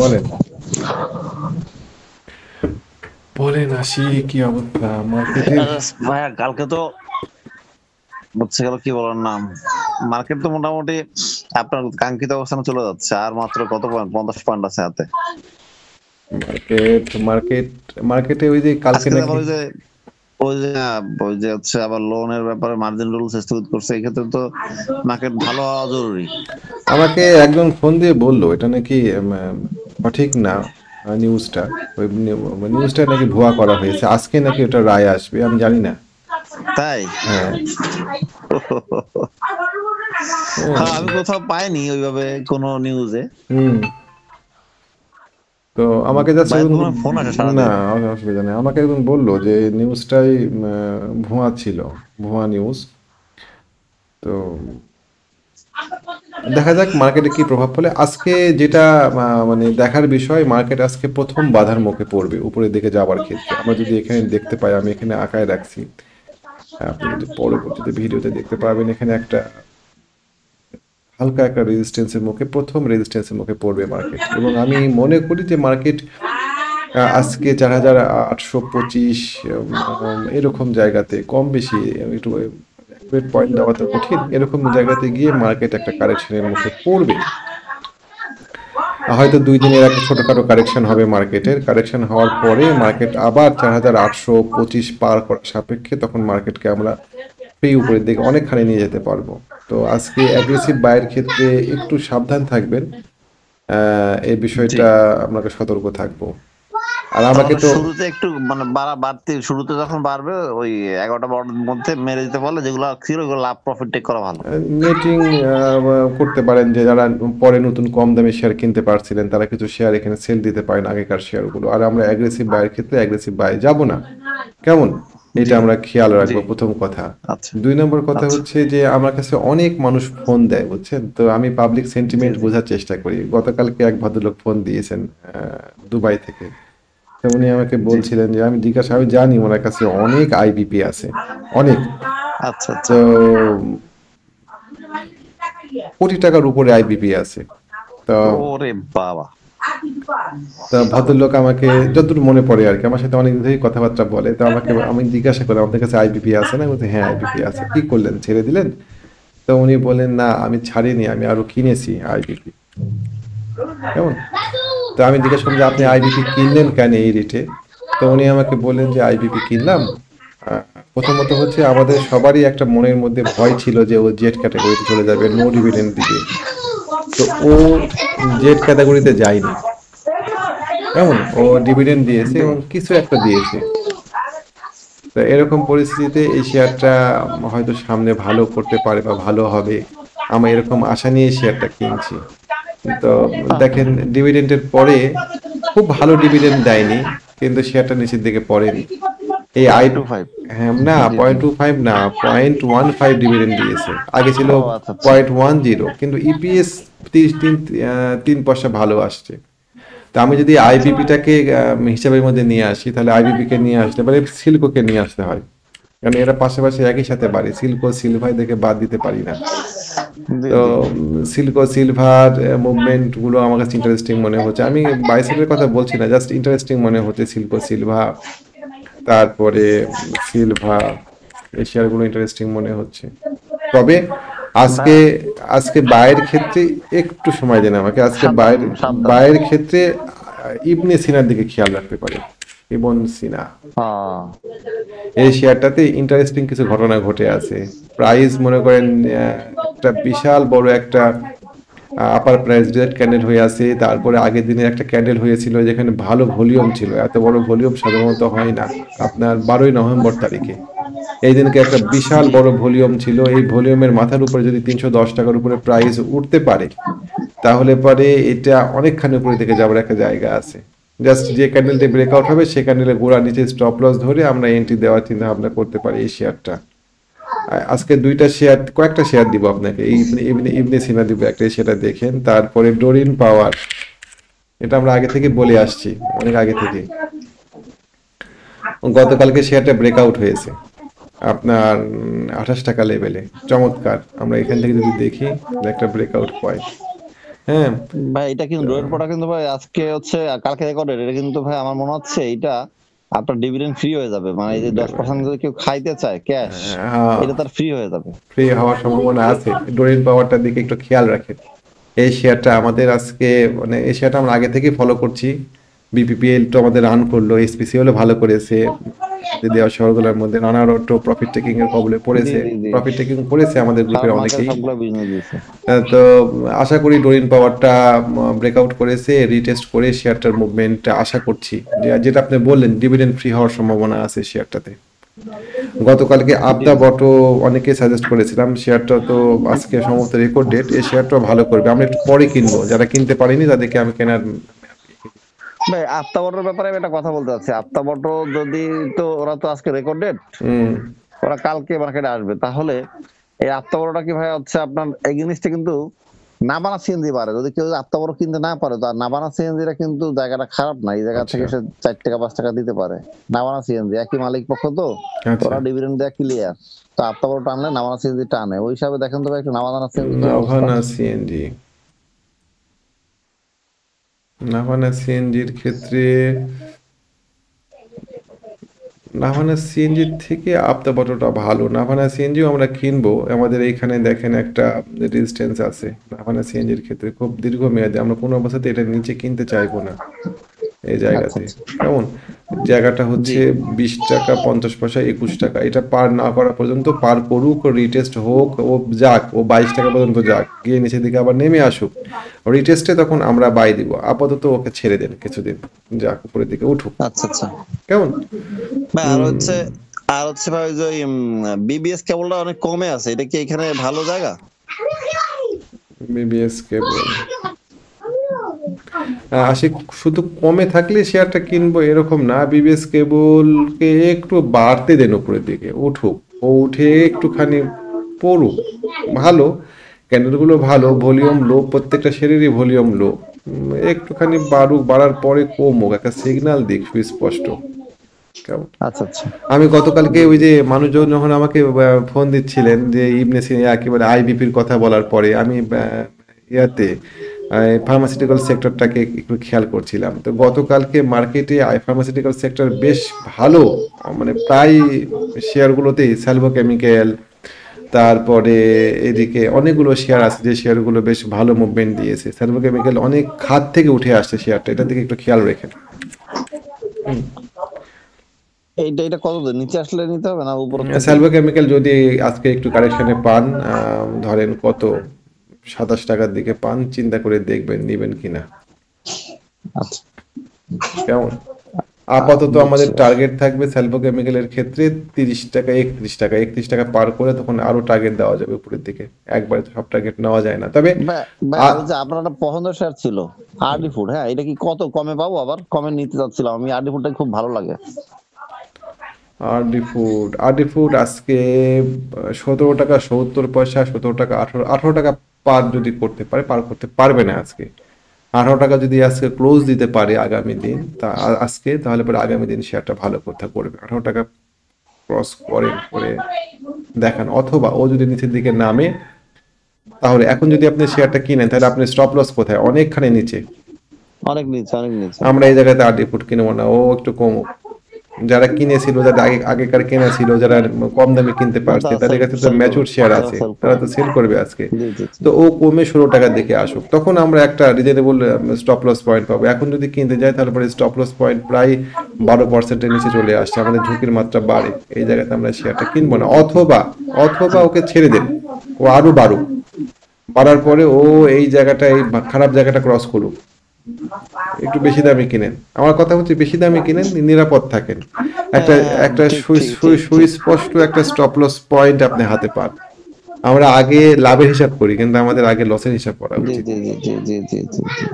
বলেন বলেন আসি কি অবস্থা মার্কেটের? ভাইয়া কালকে তো হচ্ছে গেল কি বলার নাম, মার্কেট তো মোটামুটি আপনার কাঙ্ক্ষিত অবস্থানে চলে যাচ্ছে। আর মাত্র কত পয়েন্ট, 50 পয়েন্ট আছে হাতে। মার্কেট মার্কেট মার্কেটে ওই যে কালকে আজকে নাকি আবার ওই যে হচ্ছে আবার লোনের ব্যাপারে মার্জিন রুলস স্থগিত করছে। এই ক্ষেত্রে তো মার্কেট ভালো হওয়া জরুরি। আমাকে একজন ফোন দিয়ে বললো এটা নাকি সঠিক না নিউজটা। ওই নিউজটা নাকি ভুয়া করা হয়েছে, আজকে নাকি ওটা রায় আসবে, আমি জানি না। তাই? হ্যাঁ। হ্যাঁ। হ্যাঁ, আমি কোথাও পাইনি ওইভাবে কোনো নিউজে। হুম। তো আমাকে জাস্ট ভাইয়ের একজন কোনো ফোন আসে না সারাদিন। অসুবিধা নেই, আমাকে একজন বললো যে নিউজটাই ভুয়া ছিল, ভুয়া নিউজ। তো দেখা যাক মার্কেটে কি প্রভাব ফেলে আজকে। যেটা মানে দেখার বিষয়, মার্কেট আজকে প্রথম বাধার মুখে পড়বে উপরের দিকে যাওয়ার ক্ষেত্রে। আমরা যদি এখানে দেখতে পাই, আমি এখানে আঁকায় রাখছি, আপনি যদি পরবর্তীতে ভিডিওতে দেখতে পাবেন, এখানে একটা হালকা একটা রেজিস্ট্যান্সের মুখে, প্রথম রেজিস্ট্যান্সের মুখে পড়বে মার্কেট। এবং আমি মনে করি যে মার্কেট আজকে 4,825 এরকম জায়গাতে কম বেশি, একটু পয়েন্ট দেওয়া তো কঠিন, এরকম জায়গাতে গিয়ে মার্কেট একটা কারেকশনের মুখে পড়বে। হয়তো 2 দিনের একটা ছোটখাটো কারেকশন হবে মার্কেটের, কারেকশন হওয়ার পরে মার্কেট আবার 4,825 পার করার সাপেক্ষে তখন মার্কেটকে আমরা সেই উপরের দিকে অনেকখানি নিয়ে যেতে পারবো। তো আজকে অ্যাগ্রেসিভ বায়ের ক্ষেত্রে একটু সাবধান থাকবেন, এই জি। বিষয়টা আপনাকে সতর্ক থাকবো। আর তার আমাকে মানে তো শুরুতে একটু মানে বাড়তি, শুরুতে যখন বাড়বে ওই 11টা 12টার মধ্যে মেরে দিতে পারলে যেগুলো ছিল ওগুলো লাভ প্রফিট টেক করা ভালো। নেটিং করতে পারেন, যে যারা পরে নতুন কম দামে শেয়ার কিনতে পারছিলেন তারা কিছু শেয়ার এখানে সেল দিতে পারেন, আগেকার শেয়ারগুলো। আর আমরা অ্যাগ্রেসিভ বায়ের ক্ষেত্রে অ্যাগ্রেসিভ বায়ে যাব না, কেমন? এটা জি। আমরা খেয়াল জি। রাখবো, প্রথম কথা। আচ্ছা। 2 নম্বর কথা আচ্ছা। হচ্ছে যে আমার কাছে অনেক মানুষ ফোন দেয়, বুঝছেন তো, আমি পাবলিক জি। সেন্টিমেন্ট জি। বোঝার চেষ্টা করি। গতকালকে এক ভদ্রলোক ফোন দিয়েছেন দুবাই থেকে। তো উনি আমাকে জি। বলছিলেন যে, আমি জানি ওনার কাছে অনেক আইবিপি আছে, অনেক। আচ্ছা। আচ্ছা। তো কোটি টাকার উপরে আইবিপি আছে। তো ওরে বাবা। তা ভদ্রলোক আমাকে যতদূর মনে পড়ে আর কি, আমার সাথে অনেক ধরেই কথাবার্তা বলে। তো আমি জিজ্ঞাসা করলাম, আপনার কাছে আইবিপি আছে না? বলতে হ্যাঁ আইবিপি আছে। কি করলেন, ছেড়ে দিলেন? তো উনি বললেন না আমি ছাড়িনি, আমি আরো কিনেছি আইবিপি। কেমন? তো আমি জিজ্ঞাসা করলাম যে আপনি জি। আইবিপি কিনলেন কেন এই রেটে? তো উনি আমাকে বললেন যে আইবিপি কিনলাম, আহ, প্রথমত হচ্ছে আমাদের সবারই একটা মনের মধ্যে ভয় ছিল যে ও জেড ক্যাটাগরিতে চলে যাবে, নো ডিভিডেন্ড দিবে। তো ও জেড ক্যাটাগরিতে যায়নি, কেমন? ও ডিভিডেন্ড দিয়েছে জি। এবং কিছু একটা দিয়েছে। তো এরকম পরিস্থিতিতে এই শেয়ারটা হয়তো সামনে ভালো করতে পারে বা ভালো হবে, আমরা এরকম আশা নিয়ে শেয়ারটা কিনছি। তো দেখেন ডিভিডেন্ডের পরে খুব ভালো ডিভিডেন্ড দেয়নি, কিন্তু শেয়ারটা নিচের দিকে পড়েনি। এই আই 0.25। হ্যাঁ না, জি। জি। 0.25 না, 0.15 ডিভিডেন্ড দিয়েছে। আগে ছিল ও আচ্ছা। আচ্ছা। 0.10, কিন্তু ইপিএস 3 পয়সা ভালো আসছে। তো আমি যদি আচ্ছা। আইবিপিটাকে হিসাবের মধ্যে নিয়ে আসি, তাহলে আইবিপিকে নিয়ে আসতে পারে, সিলকোকে নিয়ে আসতে হয়, কারণ এরা পাশাপাশি একই সাথে বাড়ে। সিল্কো সিলভার দেখে বাদ দিতে পারি না। জি। তো জি। সিল্কো সিলভার মুভমেন্ট গুলো আমার কাছে ইন্টারেস্টিং মনে হচ্ছে। আমি বাইসেপের কথা বলছি না, জাস্ট ইন্টারেস্টিং মনে হচ্ছে সিল্কো সিলভা, তারপরে সিলভা, এই শেয়ারগুলো ইন্টারেস্টিং মনে হচ্ছে। তবে আজকে ভাইয়া আজকে বায়ের ক্ষেত্রে একটু সময় দেন আমাকে। আজকে সাবধান বায়ের সাবধান। বায়ের ক্ষেত্রে ইবনে সিনার দিকে খেয়াল রাখতে পারে। ইবন সিনা, হ্যাঁ। এই শেয়ারটাতে ইন্টারেস্টিং কিছু ঘটনা ঘটে আছে। প্রাইস মনে করেন একটা বিশাল বড় একটা আপার প্রাইস রেড ক্যান্ডেল হয়ে আছে। তারপরে আগের দিনের একটা ক্যান্ডেল হয়েছিল যেখানে ভালো ভলিউম ছিল, এত বড় ভলিউম সাধারণত হয় না। আপনার 12ই নভেম্বর তারিখে এই দিনকে একটা বিশাল জি। বড় ভলিউম ছিল। এই ভলিউমের মাথার উপরে যদি 310 টাকার উপরে প্রাইস উঠতে পারে, তাহলে পরে এটা অনেকখানি উপরে থেকে যাওয়ার একটা জায়গা আছে। জাস্ট যে ক্যান্ডেলটি ব্রেকআউট হবে সে ক্যান্ডেলের গোড়া নিচে স্টপ লস ধরে আমরা এন্ট্রি দেওয়ার চিন্তা ভাবনা করতে পারি এই শেয়ারটা। আজকে কয়েকটা শেয়ার দিব আপনাকে। এই ইবনে ইবনে ইবনে সিনা দিব একটা, সেটা দেখেন। তারপরে ডোরিন পাওয়ার, এটা আমরা আগে থেকে বলে আসছি, অনেক আগে থেকে। গতকালকে শেয়ারটা ব্রেকআউট হয়েছে আপনার 28 টাকা লেভেলে, চমৎকার। আমরা এখান থেকে যদি দেখি, একটা ব্রেকআউট পয়েন্ট। হ্যাঁ। ভাই এটা কিন্তু তো ডোয়ের প্রোডাক্ট কিন্তু ভাই আজকে হচ্ছে কালকে রেকর্ডেড, এটা কিন্তু ভাই আমার মনে হচ্ছে এটা আপনার ডিভিডেন্ড ফ্রি হয়ে যাবে, মানে এই যে 10% যদি কেউ খাইতে চায় ক্যাশ, হ্যাঁ, এটা তার ফ্রি হয়ে যাবে। ফ্রি হওয়ার সম্ভাবনা আছে। ডোরিন পাওয়ারটার দিকে একটু খেয়াল রাখেন। এই শেয়ারটা আমাদের আজকে, মানে এই শেয়ারটা আমরা আগে থেকেই ফলো করছি। বিপিপিএল তো আমাদের রান করলো, এসপিসিএলও ভালো করেছে, দেওয়া শহরগুলোর মধ্যে রানারটো প্রফিট টেকিং এর কবলে জি পড়েছে। জি জি, প্রফিট টেকিং করেছে আমাদের সারা গ্রুপের মার্কেট অনেকেই। সবগুলো বিজনেস দিয়েছে। তো আশা করি ডোরিন পাওয়ারটা ব্রেকআউট করেছে, রিটেস্ট করে শেয়ারটার মুভমেন্ট আশা করছি, যেটা আপনি বললেন ডিভিডেন্ড ফ্রি হওয়ার সম্ভাবনা আছে শেয়ারটাতে। গতকালকে জি আবদা জি। বটো অনেকে সাজেস্ট করেছিলাম, শেয়ারটা তো আজকে সম্ভবত রেকর্ড ডেট, এই শেয়ারটাও ভালো করবে, আমরা একটু পরে কিনবো, যারা কিনতে পারেনি তাদেরকে আমি কেনার। ভাই আত্মাবটের ব্যাপারে আমি একটা কথা বলতে চাচ্ছি, আত্মাবট যদি, তো ওরা তো আজকে রেকর্ডেড, হুম। ওরা কালকে মার্কেটে আসবে, তাহলে এই আত্মাবড়টা কি ভাই হচ্ছে আপনার এই জিনিসটা কিন্তু নাবানা সিএনজি পারে, যদি কেউ আত্মাবড় কিনতে না পারে তো আর নাবানা সিএনজিটা কিন্তু জায়গাটা খারাপ না, এই জায়গা আচ্ছা থেকে সে 4 টাকা 5 টাকা দিতে পারে। নাবানা সিএনজি একই মালিক পক্ষ তো, তো আচ্ছা। ওরা ডিভিডেন্ড দেয়া ক্লিয়ার, তো আত্মাবড় টানলে নাবানা সিএনজি টানে, ওই হিসাবে দেখেন তো ভাই একটু নাবানা সিএনজি কি অবস্থা। নাভানা সিএনজি, নাভানা সিএনজির ক্ষেত্রে নাভানা সিএনজির থেকে আপতা বটোটা ভালো। নাভানা সিএনজিও আমরা কিনবো, আমাদের এইখানে দেখেন একটা রেজিস্ট্যান্স আছে নাভানা সিএনজির ক্ষেত্রে, খুব দীর্ঘমেয়াদী, আমরা কোনো অবস্থাতে এটা নিচে কিনতে চাইবো না এই আচ্ছা জায়গাতে। আচ্ছা। কেমন? জায়গাটা জি। হচ্ছে 20 টাকা 50 পয়সা 21 টাকা, এটা পার না করা পর্যন্ত, পার করুক, রিটেস্ট হোক, ও যাক, ও 22 টাকা পর্যন্ত যাক, গিয়ে নিচের দিকে আবার নেমে আসুক, রিটেস্টে তখন আমরা বাই দিব। আপাতত ওকে ছেড়ে দেন কিছুদিন, যাক উপরের দিকে উঠুক। আচ্ছা আচ্ছা। কেমন? ভাই আর হুম। হচ্ছে, আর হচ্ছে ভাই ওই যে বিবিএস কেবলটা অনেক কমে আছে, এটা কি এখানে ভালো জায়গা? বিবিএস কেবল আশিক, শুধু কমে থাকলে শেয়ারটা কিনবো এরকম না, বিবিএস কেবলকে একটু বাড়তে দেন উপরের দিকে, উঠুক, ও উঠে একটুখানি পড়ুক, ভালো, ক্যান্ডেলগুলো ভালো, ভলিউম লো, প্রত্যেকটা শেয়ারেরই ভলিউম লো, একটুখানি বাড়ুক, বাড়ার পরে কমুক, একটা সিগন্যাল দিক সুস্পষ্ট। কেমন? আচ্ছা আচ্ছা। আমি গতকালকে ওই যে মানুষজন যখন আমাকে ফোন দিচ্ছিলেন যে ইবনে সিনা একেবারে আইবিপির কথা বলার পরে, আমি ইয়াতে ফার্মাসিউটিক্যাল সেক্টরটাকে একটু খেয়াল করছিলাম, তো গতকালকে মার্কেটে ফার্মাসিউটিক্যাল সেক্টর বেশ ভালো, মানে প্রায় শেয়ারগুলোতেই স্যালভো কেমিক্যাল, তারপরে এদিকে অনেকগুলো শেয়ার আছে যে শেয়ারগুলো বেশ ভালো মুভমেন্ট দিয়েছে, স্যালভো কেমিক্যাল অনেক খাত থেকে উঠে আসছে শেয়ারটা, এটার দিকে একটু খেয়াল রেখেন। হুম। এইটা এটা কতদিন নিচে আসলে নিতে হবে না উপর থেকে? স্যালভো কেমিক্যাল যদি আজকে একটু কারেকশনে পান, ধরেন কত 27 টাকার দিকে পান, চিন্তা করে দেখবেন নিবেন কিনা। আচ্ছা। কেমন? আপাতত আমাদের বুঝছি ভাই। টার্গেট থাকবে স্যালভো কেমিক্যালের ক্ষেত্রে 30 টাকা 31 টাকা, 31 টাকা পার করে তখন আরো টার্গেট দেওয়া যাবে উপরের দিকে, একবারে তো সব টার্গেট নেওয়া যায় না, তবে ভাই ভাই আর আ- ওই যে আপনার একটা পছন্দের শেয়ার ছিল আরডি ফুড, হ্যাঁ এটা কি কত কমে পাবো? আবার কমে নিতে চাচ্ছিলাম আমি, আরডি ফুডটা খুব ভালো লাগে। আরডি ফুড আজকে 17 টাকা 70 পয়সা, 17 টাকা 18 টাকা পার যদি করতে পারে, পার করতে পারবে না আজকে। 18 টাকা যদি আজকে ক্লোজ দিতে পারে আগামী দিন, আজকে, তাহলে পরে আগামী দিন শেয়ারটা ভালো কথা করবে। 18 টাকা ক্রস করে দেখান, অথবা ও যদি নিচের দিকে নামে, তাহলে এখন যদি আপনি শেয়ারটা কিনেন তাহলে আপনি স্টপ লস কোথায়, অনেকখানি নিচে। অনেক নিচে অনেক নিচে। আমরা এই জায়গাতে আরডি ফুড কিনবো না, ও একটু কমুক। যারা কিনেছিল, যারা আগেকার কেনা ছিল, যারা কম দামে কিনতে পারছে, তারা তাদের সেল কাছে তো সেল করবে, ম্যাচুর শেয়ার তারা আছে, সেল তারা করবে। তো সেল করবে আজকে। জি জি জি। তো ও কমে 16 টাকার দিকে আসুক, তখন আমরা একটা রিজনেবল স্টপ লস পয়েন্ট পাবো। এখন যদি কিনতে যাই তাহলে পরে স্টপ লস পয়েন্ট প্রায় 12%-এর নিচে চলে আসছে, আমাদের ঝুঁকির মাত্রা বাড়ে, এই জায়গাতে আমরা শেয়ারটা কিনবো না। অথবা অথবা ওকে ছেড়ে দেন, ও আরো বাড়ুক, বাড়ার পরে ও এই জায়গাটায় খারাপ জায়গাটা ক্রস করুক, একটু বেশি দামে কিনেন। আমার কথা হচ্ছে বেশি দামে কিনেন, নিরাপদ থাকেন, একটা হ্যাঁ একটা ঠিক ঠিক ঠিক ঠিক। সুস্পষ্ট একটা স্টপ লস পয়েন্ট আপনি হাতে পান। আমরা আগে লাভের হিসাব করি, কিন্তু আমাদের আগে লসের হিসাব করা জি উচিত। জি জি জি জি জি জি জি।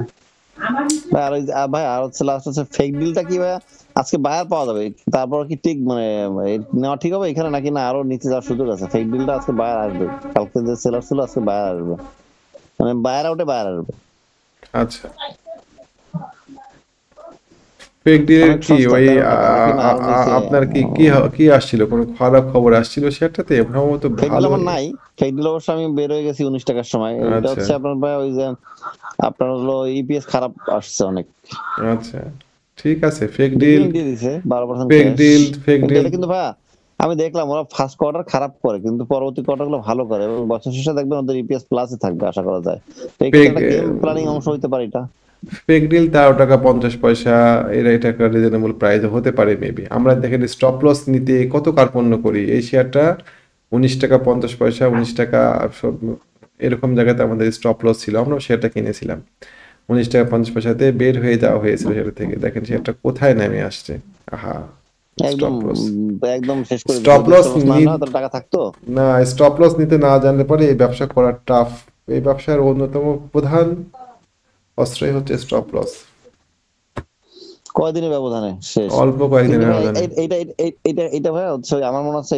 ভাই আর ভাই আর হচ্ছে লাস্ট হচ্ছে ফেক ডিলটা কি ভাই আজকে বায়ার পাওয়া যাবে, তারপর কি ঠিক মানে নেওয়া ঠিক হবে এখানে, নাকি না আরো নিচে যাওয়ার সুযোগ আছে? ফেক ডিলটা আজকে বায়ার আসবে, কালকে যে সেলার ছিল আজকে বায়ার আসবে, মানে বায়ার আউটে বায়ার আসবে। আচ্ছা, ফেক ডিলের অনেক কি সস্তা ওই 13 টাকা, নাকি না আরো নিচে? আপনার কি আসছিল, কোনো খারাপ খবর আসছিল সেটাতে? সম্ভবত ফেক ডিল ভালো। আমার নাই, ফেক ডিল অবশ্য আমি বের হয়ে গেছি 19 টাকার সময়, এটা আচ্ছা হচ্ছে আপনার ভাই ওই যে আপনার হলো ইপিএস খারাপ আসছে অনেক, আচ্ছা ঠিক আছে, ফেক ডিল, ডিভিডেন্ড দিয়ে দিছে 12% ফেক ক্যাশ। ডিল, ফেক কিন্তু ডিল। এটা কিন্তু ভাইয়া আমি দেখলাম ওরা ফার্স্ট কোয়ার্টার খারাপ করে কিন্তু পরবর্তী কোয়ার্টার গুলো ভালো করে এবং বছর শেষে দেখবেন ওদের ইপিএস প্লাসে থাকবে আশা করা যায়। তো এই ক্ষেত্রে ফেক একটা গেম প্ল্যানিং অংশ হইতে পারে এটা। ফেক ডিল 13 টাকা 50 পয়সা, এটা একটা রিজনেবল প্রাইস হতে পারে মেবি। আমরা দেখেন স্টপ লস নিতে কত কার্পণ্য করি, এই শেয়ারটা 19 টাকা 50 পয়সা, 19 টাকা এরকম জায়গাতে আমাদের স্টপ লস ছিল, আমরা শেয়ারটা কিনেছিলাম 19 টাকা 50 পয়সাতে, বের হয়ে যাওয়া হয়েছিল সেটা থেকে। দেখেন শেয়ারটা কোথায় নেমে আসছে। আহা, একদম স্টপ লস, একদম শেষ করে দিছে। স্টপ যদি লস স্টপ লস না না তাহলে টাকা থাকতো। না, স্টপ লস নিতে না জানলে পরে এই ব্যবসা করা টাফ। এই ব্যবসার অন্যতম প্রধান অস্ত্রই হচ্ছে স্টপ লস, কয়দিনের ব্যবধানে শেষ। অল্প কিন্তু কয়েকদিনের ভাই ব্যবধানে। এইটা ভাই হচ্ছে আমার মনে হচ্ছে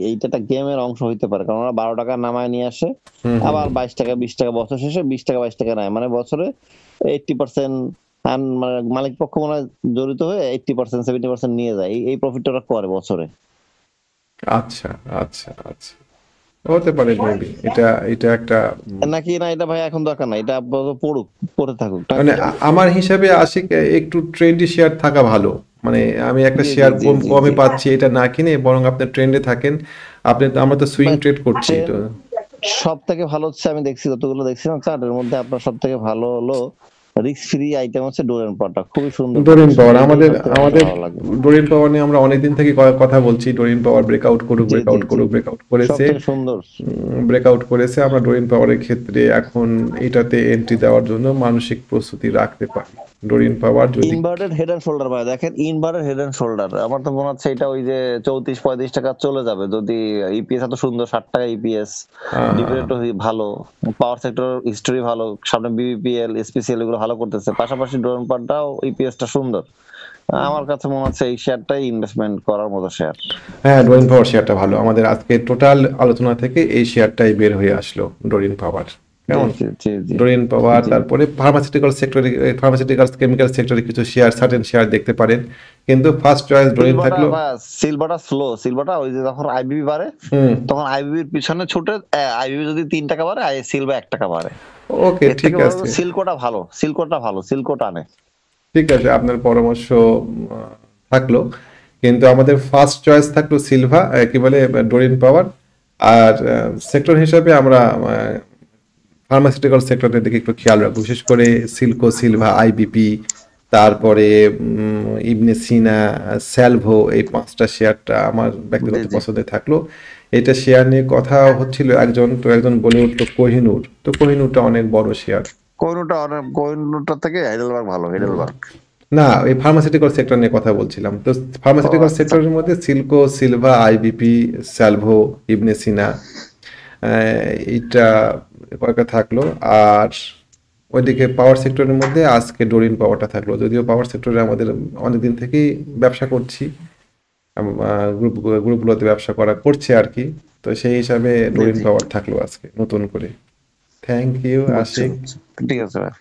এইটা একটা গেমের অংশ হইতে পারে, কারণ ওরা 12 টাকা নামায় নিয়ে আসে, হুম হুম আবার 22 টাকা 20 টাকা বছর শেষে 20 টাকা 22 টাকা নেয়, মানে বছরে 80% মানে মালিক পক্ষ মনে হয় জড়িত হয়ে 80% 70% নিয়ে যায়, এই প্রফিটটা ওরা করে বছরে। আচ্ছা আচ্ছা আচ্ছা, হতে পারে মেবি। এটা এটা একটা নাকি না এটা ভাই এখন দরকার নাই, এটা আপাতত পড়ুক, পড়ে থাকুক মানে নাকি। আমার হিসাবে আশিক একটু ট্রেন্ডি শেয়ার থাকা ভালো। মানে আমি একটা জি জি শেয়ার জি জি কমে জি পাচ্ছি এটা না কিনে বরং আপনি ট্রেন্ডে থাকেন। আপনি, আমরা তো সুইং ভাই ট্রেড করছি তো। ট্রেন্ড সব থেকে ভালো হচ্ছে, আমি দেখছি যতগুলো দেখছিলাম চার্টের মধ্যে আপনার সব থেকে ভালো হলো রিস্ক ফ্রি আইটেম হচ্ছে ডোরেন পাওয়ারটা, খুবই সুন্দর ডোরিন প্রজেকশন, পাওয়ার, এইটাই আমাদের সব থেকে আমার আমাদের ভালো লাগে। ডোরিন পাওয়ার নিয়ে আমরা অনেকদিন থেকে কথা বলছি। ডোরিন পাওয়ার ব্রেকআউট করুক, জি জি ব্রেকআউট জি করুক, ব্রেকআউট সব করেছে, থেকে সুন্দর। ব্রেকআউট করেছে। আমরা ডোরিন পাওয়ারের ক্ষেত্রে এখন এটাতে এন্ট্রি দেওয়ার জন্য মানসিক প্রস্তুতি রাখতে পারি। ডোরিন পাওয়ার যদি ইনভার্টেড হেড এন্ড শোল্ডার ভাই, দেখেন ইনভার্টেড হেড এন্ড শোল্ডার, আমার তো মনে হচ্ছে এটা ওই যে 34-35 টাকা চলে যাবে যদি ইপিএস এত সুন্দর, 60 টাকা ইপিএস, আহ, ডিভিডেন্ড ভালো, পাওয়ার সেক্টর হিস্টোরি ভালো, সামনে বিবিপিএল এসপিসিএল এগুলো ভালো করতেছে, পাশাপাশি ড্রোন পার্টটাও ইপিএসটা সুন্দর। আমার কাছে মনে হচ্ছে এই শেয়ারটাই ইনভেস্টমেন্ট করার মতো শেয়ার। হ্যাঁ, ডোরিন পাওয়ার শেয়ারটা ভালো। আমাদের আজকে টোটাল আলোচনা থেকে এই শেয়ারটাই বের হয়ে আসলো, ডোরিন পাওয়ার। জি কেমন? জি জি জি ডোরিন পাওয়ার, জি। তারপরে ফার্মাসিউটিক্যাল সেক্টরে, ফার্মাসিউটিক্যাল কেমিক্যাল সেক্টরে কিছু শেয়ার, সার্টেন শেয়ার দেখতে পারেন, কিন্তু ফার্স্ট চয়েস ডোরিন সিলভারটা থাকলো। বা সিলভারটা স্লো, সিলভারটা ওই যে যখন আইবিবি বাড়ে হুম, তখন আইবিবির পিছনে ছুটে, আইবিবি যদি 3 টাকা বাড়ে সিলভার 1 টাকা বাড়ে। ওকে এর ঠিক থেকে বড় আছে, সিল্কোটা ভালো, সিল্কোটা ভালো, সিল্কো টানে। ঠিক আছে, আপনার পরামর্শ থাকলো। কিন্তু আমাদের ফার্স্ট চয়েস থাকলো সিলভা, কি বলে, ডোরিন পাওয়ার। আর সেক্টর হিসাবে আমরা ফার্মাসিউটিক্যাল সেক্টরের দিকে একটু খেয়াল রাখবো, বিশেষ করে সিলকো, সিলভা, আইবিপি, তারপরে ইবনে সিনা, স্যালভো, এই 5টা শেয়ারটা আমার জি ব্যক্তিগত জি। পছন্দে থাকলো। এটা শেয়ার নিয়ে কথা হচ্ছিল, একজন বলে উঠলো কোহিনূর, তো কোহিনূরটা অনেক বড় শেয়ার। কোহিনুরটা থেকে হাইডেলবার্গ ভালো, হাইডেলবার্গ। না, এই ফার্মাসিউটিক্যাল সেক্টর নিয়ে কথা বলছিলাম। তো ও ফার্মাসিউটিক্যাল আচ্ছা। সেক্টরের মধ্যে সিলকো, সিলভা, আইবিপি, স্যালভো, ইবনে সিনা, এইটা কয়েকটা থাকলো। আর ওইদিকে পাওয়ার সেক্টরের মধ্যে আজকে ডোরিন পাওয়ারটা থাকলো। যদিও পাওয়ার সেক্টরে আমাদের অনেকদিন থেকেই ব্যবসা করছি, গ্রুপগুলোতে ব্যবসা করছে আর কি। তো সেই হিসাবে জি ডোরিন জি পাওয়ার থাকলো আজকে নতুন করে। থ্যাংক ইউ বুঝছি আশিক। বুঝছি। ঠিক আছে ভাই।